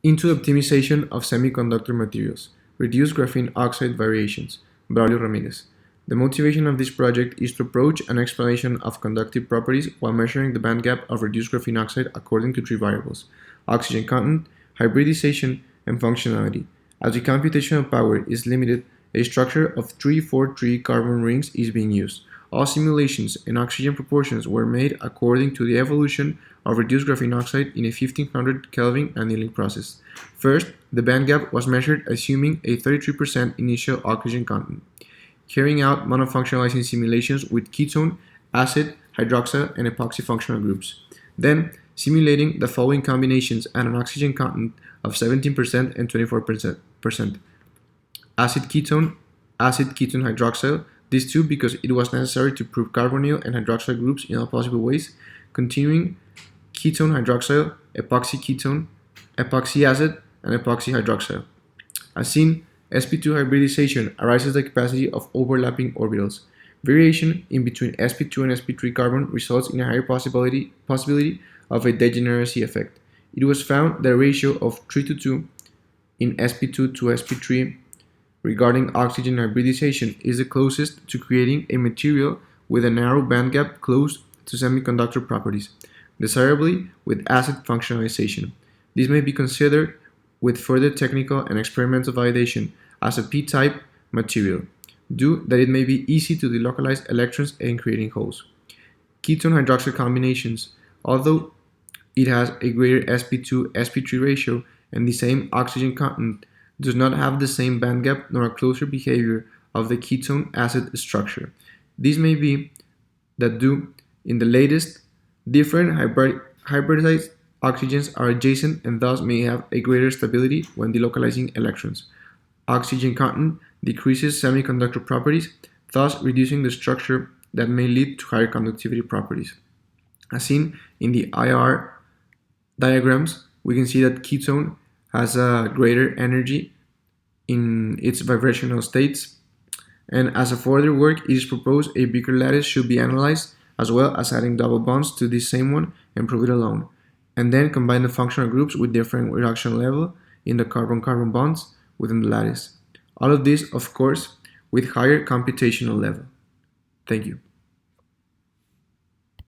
Into optimization of semiconductor materials, reduce graphene oxide variations. Braulio Ramirez. The motivation of this project is to approach an explanation of conductive properties while measuring the band gap of reduced graphene oxide according to three variables: oxygen content, hybridization, and functionality. As the computational power is limited, a structure of 3-4-3 carbon rings is being used. All simulations and oxygen proportions were made according to the evolution of reduced graphene oxide in a 1500 Kelvin annealing process. First, the band gap was measured assuming a 33% initial oxygen content, carrying out monofunctionalizing simulations with ketone, acid, hydroxyl, and epoxy functional groups. Then, simulating the following combinations at an oxygen content of 17% and 24%. Acid ketone, hydroxyl, these two because it was necessary to prove carbonyl and hydroxyl groups in all possible ways, continuing ketone hydroxyl, epoxy ketone, epoxy acid, and epoxy hydroxyl. As seen, sp2 hybridization arises the capacity of overlapping orbitals. Variation in between sp2 and sp3 carbon results in a higher possibility of a degeneracy effect. It was found that a ratio of 3:2 in sp2 to sp3 regarding oxygen hybridization is the closest to creating a material with a narrow band gap close to semiconductor properties, desirably with acid functionalization. This may be considered with further technical and experimental validation as a p-type material, due that it may be easy to delocalize electrons and creating holes. Ketone hydroxyl combinations, although it has a greater sp2-sp3 ratio and the same oxygen content, does not have the same band gap nor a closer behavior of the ketone acid structure. This may be that due in the latest, different hybridized oxygens are adjacent and thus may have a greater stability when delocalizing electrons. Oxygen content decreases semiconductor properties, thus reducing the structure that may lead to higher conductivity properties. As seen in the IR diagrams, we can see that ketone has a greater energy in its vibrational states, and as a further work, it is proposed a bigger lattice should be analyzed, as well as adding double bonds to this same one and prove it alone, and then combine the functional groups with different reduction level in the carbon-carbon bonds within the lattice. All of this, of course, with higher computational level. Thank you.